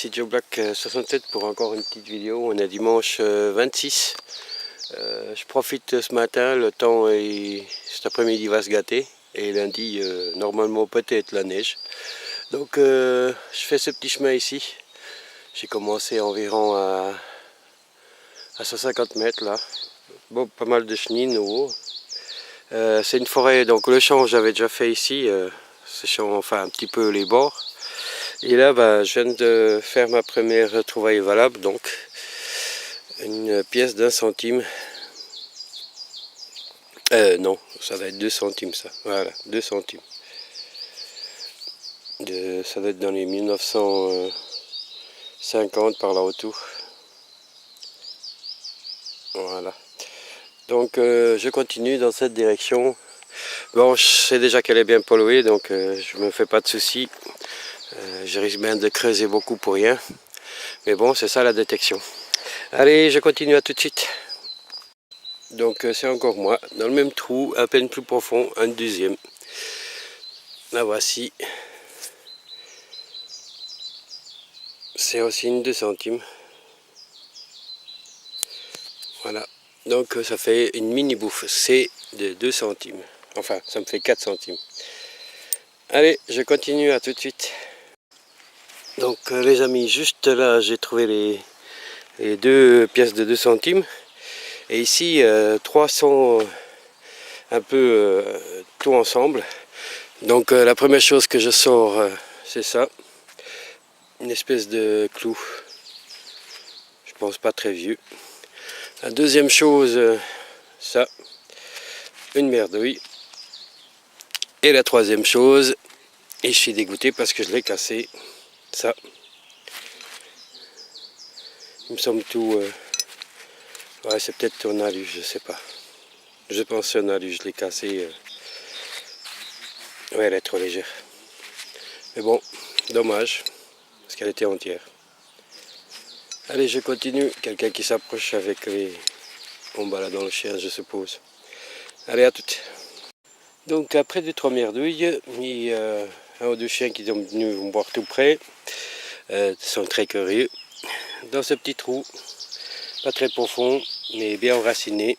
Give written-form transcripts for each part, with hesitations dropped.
ici Joe Black 67 pour encore une petite vidéo. On est dimanche 26. Je profite ce matin, le temps cet après-midi va se gâter. Et lundi, normalement peut-être la neige. Donc je fais ce petit chemin ici. J'ai commencé environ à 150 mètres là. Bon, pas mal de chenilles nouveau. C'est une forêt, donc le champ j'avais déjà fait ici. Ce champ, enfin un petit peu les bords. Et là, je viens de faire ma première trouvaille valable, donc une pièce d'1 centime. Non, ça va être 2 centimes ça. Voilà, 2 centimes. Ça va être dans les 1950 par là autour. Voilà. Donc je continue dans cette direction. Bon, je sais déjà qu'elle est bien polluée, donc je me fais pas de soucis. Je risque bien de creuser beaucoup pour rien. Mais bon, c'est ça la détection. Allez, je continue, à tout de suite. Donc c'est encore moi, dans le même trou, à peine plus profond, un deuxième. La voici. C'est aussi une 2 centimes. Voilà. Donc ça fait une mini bouffe. C'est de 2 centimes. Enfin, ça me fait 4 centimes. Allez, je continue, à tout de suite. Donc les amis, juste là, j'ai trouvé les deux pièces de 2 centimes. Et ici, 300 un peu tout ensemble. Donc la première chose que je sors, c'est ça. Une espèce de clou. Je pense pas très vieux. La deuxième chose, ça. Une merdouille. Et la troisième chose, et je suis dégoûté parce que je l'ai cassé, ça. Il me semble tout... ouais, c'est peut-être tournalu, je sais pas. Je pense tournalu, je l'ai cassé. Ouais, elle est trop légère. Mais bon, dommage, parce qu'elle était entière. Allez, je continue. Quelqu'un qui s'approche avec les... en baladant le chien, je suppose. Allez, à toutes. Donc, après 2-3 merdouilles, il y a un ou deux chiens qui sont venus me voir tout près. Ils sont très curieux. Dans ce petit trou, pas très profond, mais bien enraciné.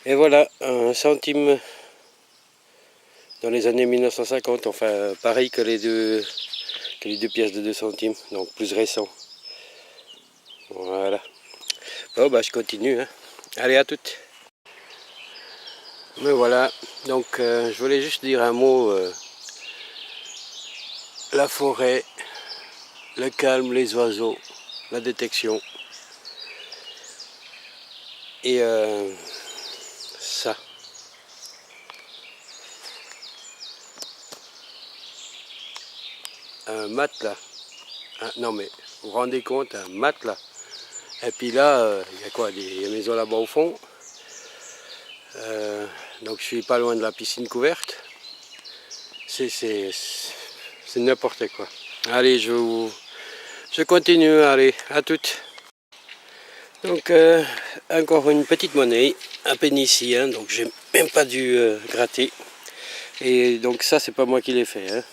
Et voilà, 1 centime dans les années 1950, enfin pareil que les deux pièces de 2 centimes, donc plus récent. Voilà. Bon, je continue, hein. Allez, à toutes. Me voilà, donc je voulais juste dire un mot. La forêt, le calme, les oiseaux, la détection. Et ça. Un matelas. Non mais, vous vous rendez compte, un matelas. Et puis là, il y a quoi, des maisons là-bas au fond. Donc je suis pas loin de la piscine couverte. C'est n'importe quoi. Allez, je continue, allez, à toutes. Donc encore une petite monnaie, à peine ici, hein, donc j'ai même pas dû gratter. Et donc ça, c'est pas moi qui l'ai fait, hein.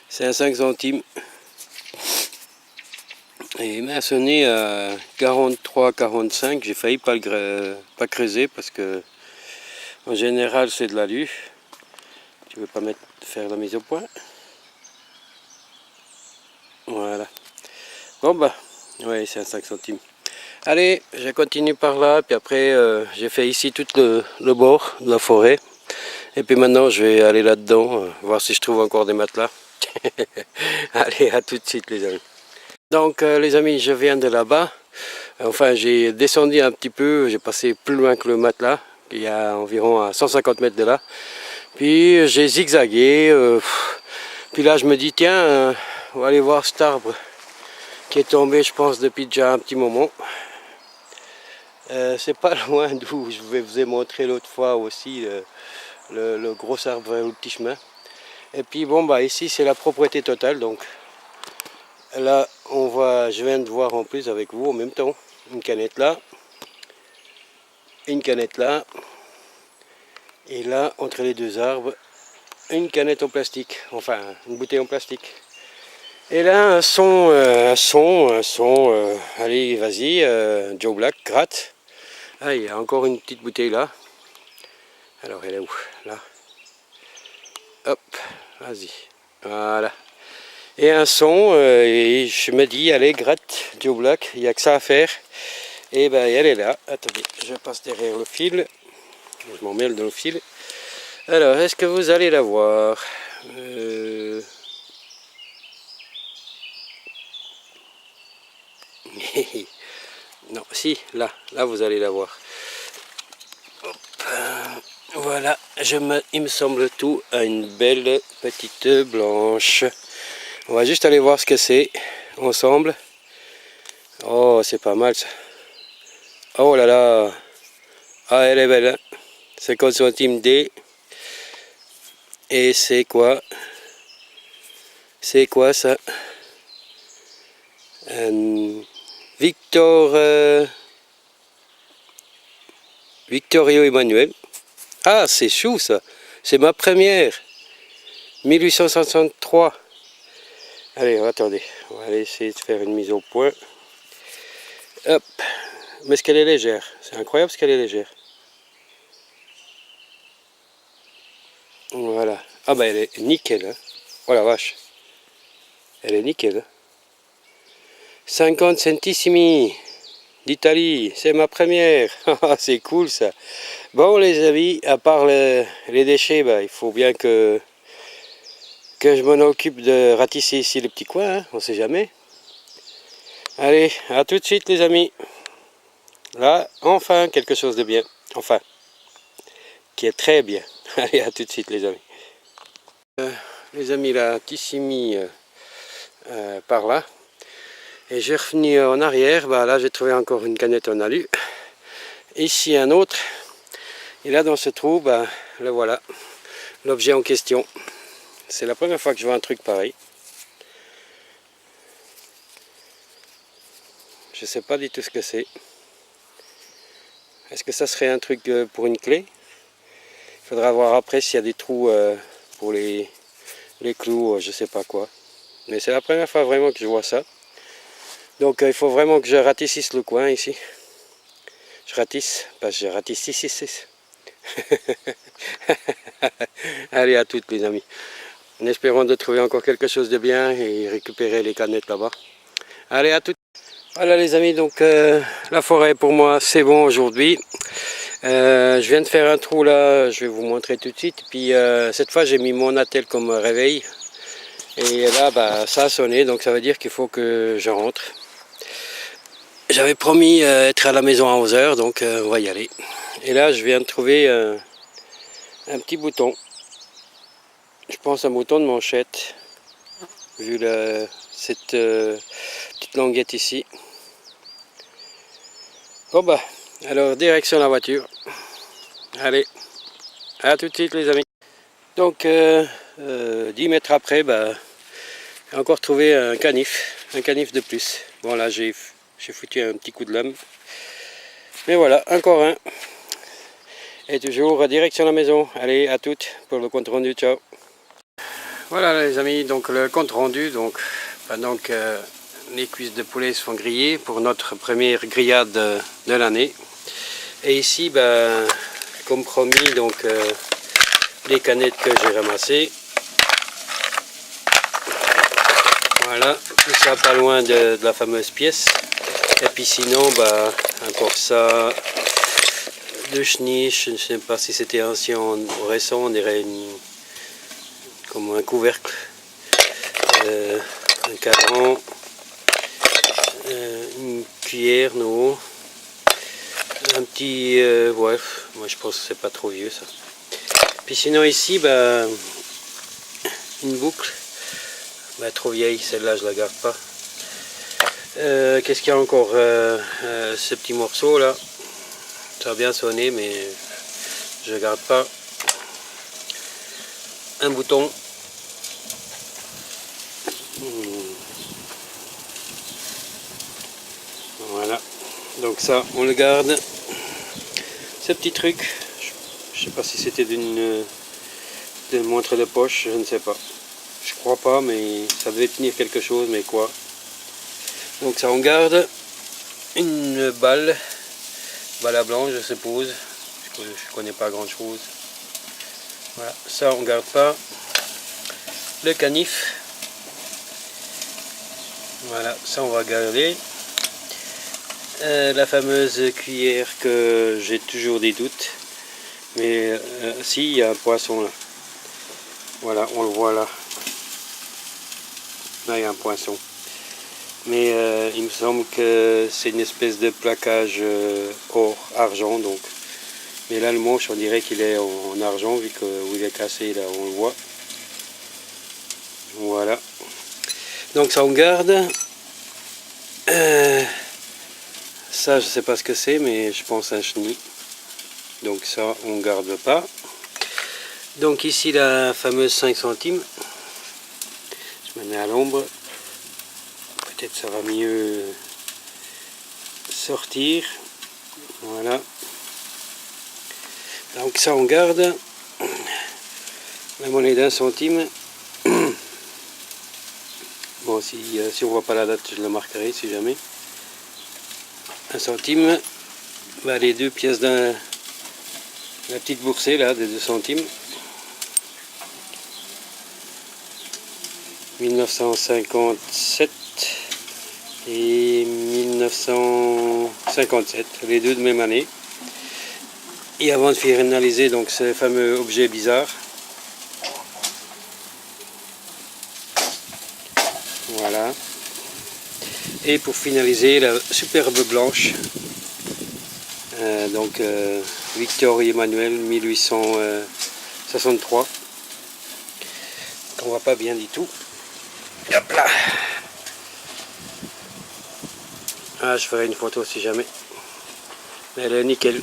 C'est un 5 centimes. Et il m'a sonné à 43-45. J'ai failli pas creuser parce que en général c'est de l'alu. Tu veux pas faire la mise au point. Voilà. Bon ouais, c'est un 5 centimes. Allez, je continue par là, puis après j'ai fait ici tout le bord de la forêt. Et puis maintenant je vais aller là-dedans, voir si je trouve encore des matelas. Allez, à tout de suite les amis. Donc les amis, je viens de là-bas. Enfin, j'ai descendu un petit peu, j'ai passé plus loin que le matelas, il y a environ à 150 mètres de là. Puis j'ai zigzagué. Puis là, je me dis, tiens, on va aller voir cet arbre qui est tombé, je pense, depuis déjà un petit moment. C'est pas loin d'où je vous ai montré l'autre fois aussi le gros arbre au petit chemin. Et puis bon, ici c'est la propriété totale, donc là je viens de voir en plus avec vous en même temps une canette là, une canette là, et là entre les deux arbres une canette en plastique, enfin une bouteille en plastique. Et là, allez, vas-y, Joe Black, gratte. Ah, il y a encore une petite bouteille là. Alors, elle est où? Là. Hop, vas-y. Voilà. Et un son, et je me dis, allez, gratte, Joe Black, il n'y a que ça à faire. Et ben, elle est là. Attendez, je passe derrière le fil. Je m'en mêle dans le fil. Alors, est-ce que vous allez la voir? Non, si, là vous allez la voir. Hop, voilà, il me semble tout à une belle petite blanche. On va juste aller voir ce que c'est ensemble. Oh, c'est pas mal ça. Oh là là. Ah, elle est belle, hein. 50 centimes D. Et c'est quoi? C'est quoi ça? Victorio Emmanuel. Ah, c'est chou ça. C'est ma première. 1863. Allez, attendez. On va aller essayer de faire une mise au point. Hop. Mais ce qu'elle est légère. C'est incroyable ce qu'elle est légère. Voilà. Ah bah elle est nickel. Hein. Oh la vache. Elle est nickel. Hein. 50 centissimi d'Italie. C'est ma première. C'est cool ça. Bon les amis, à part les déchets, bah, il faut bien que je m'en occupe de ratisser ici le petit coin, hein, on sait jamais. Allez, à tout de suite les amis. Là, enfin quelque chose de bien. Enfin, qui est très bien. Allez, à tout de suite les amis. Les amis, la Tissimi par là. Et j'ai revenu en arrière, bah, là j'ai trouvé encore une canette en alu. Ici un autre. Et là dans ce trou, bah, le voilà, l'objet en question. C'est la première fois que je vois un truc pareil. Je sais pas du tout ce que c'est. Est-ce que ça serait un truc pour une clé? Il faudra voir après s'il y a des trous pour les clous, je sais pas quoi. Mais c'est la première fois vraiment que je vois ça. Donc il faut vraiment que je ratississe le coin ici. Je ratisse, parce que je ratisse ici. Allez, à toutes les amis. En espérant de trouver encore quelque chose de bien et récupérer les canettes là-bas. Allez, à toutes. Voilà les amis, donc la forêt pour moi c'est bon aujourd'hui. Je viens de faire un trou là, je vais vous montrer tout de suite. Puis cette fois j'ai mis mon attel comme réveil. Et là bah, ça a sonné, donc ça veut dire qu'il faut que je rentre. J'avais promis être à la maison à 11 h, donc on va y aller. Et là je viens de trouver un petit bouton. Je pense un bouton de manchette, vu cette petite languette ici. Bon bah, alors direction la voiture. Allez, à tout de suite les amis. Donc 10 mètres après, bah, j'ai encore trouvé un canif de plus. Bon là j'ai foutu un petit coup de lame. Mais voilà, encore un. Et toujours direction la maison. Allez, à toutes pour le compte rendu, ciao. Voilà les amis, donc le compte rendu, donc pendant que les cuisses de poulet sont grillées pour notre première grillade de l'année. Et ici, ben, comme promis, donc les canettes que j'ai ramassées. Voilà, tout ça pas loin de la fameuse pièce. Et puis sinon, ben, encore ça, de chenilles, je ne sais pas si c'était ancien ou récent, on dirait comme un couvercle, un cadran, une cuillère, non, un petit, ouais, moi je pense que c'est pas trop vieux ça. Puis sinon ici, bah, une boucle, bah, trop vieille, celle-là je la garde pas. Qu'est-ce qu'il y a encore, ce petit morceau là, ça a bien sonné mais je garde pas. Un bouton. Voilà, donc ça on le garde. Ce petit truc, je sais pas si c'était d'une montre de poche, je ne sais pas. Je crois pas, mais ça devait tenir quelque chose, mais quoi? Donc ça on garde une balle à blanc, je suppose. Je connais pas grand chose. Voilà, ça on garde pas. Le canif. Voilà, ça on va garder. La fameuse cuillère que j'ai toujours des doutes. Mais si, il y a un poisson là. Voilà, on le voit là. Là, il y a un poisson. Mais il me semble que c'est une espèce de plaquage or, argent. Donc. Mais là, le manche, on dirait qu'il est en argent, vu où il est cassé, là, on le voit. Voilà. Donc ça, on garde. Ça, je sais pas ce que c'est, mais je pense un chenille. Donc ça, on garde pas. Donc ici, la fameuse 5 centimes. Je me mets à l'ombre. Peut-être ça va mieux sortir. Voilà. Donc ça, on garde. La monnaie d'1 centime. Bon, si on voit pas la date, je la marquerai si jamais. 1 centime. Bah, les 2 pièces la petite boursée là, de 2 centimes. 1957 et 1957, les deux de même année. Et avant de finaliser donc ce fameux objet bizarre, voilà. Et pour finaliser, la superbe blanche, Victor Emmanuel 1863. On voit pas bien du tout. Hop là. Ah, je ferai une photo si jamais. Mais elle est nickel.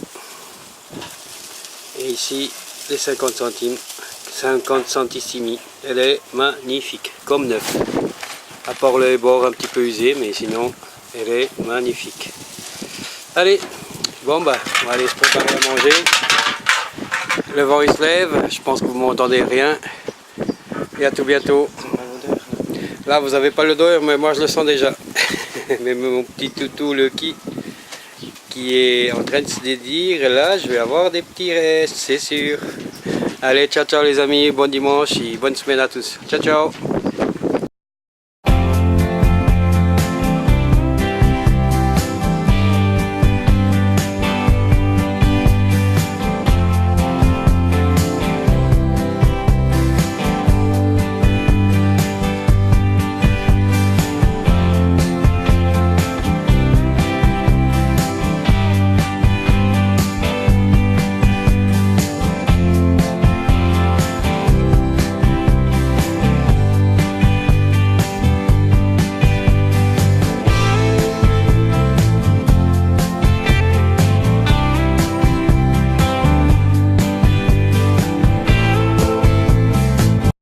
Et ici, les 50 centimes. 50 centissimi. Elle est magnifique. Comme neuf. À part le bord un petit peu usé, mais sinon, elle est magnifique. Allez. Bon bah, on va aller se préparer à manger. Le vent il se lève. Je pense que vous m'entendez rien. Et à tout bientôt. Là vous n'avez pas l'odeur, mais moi je le sens déjà. Mais mon petit toutou Lucky qui est en train de se dédire, là je vais avoir des petits restes, c'est sûr. Allez, ciao ciao les amis, bon dimanche et bonne semaine à tous. Ciao ciao.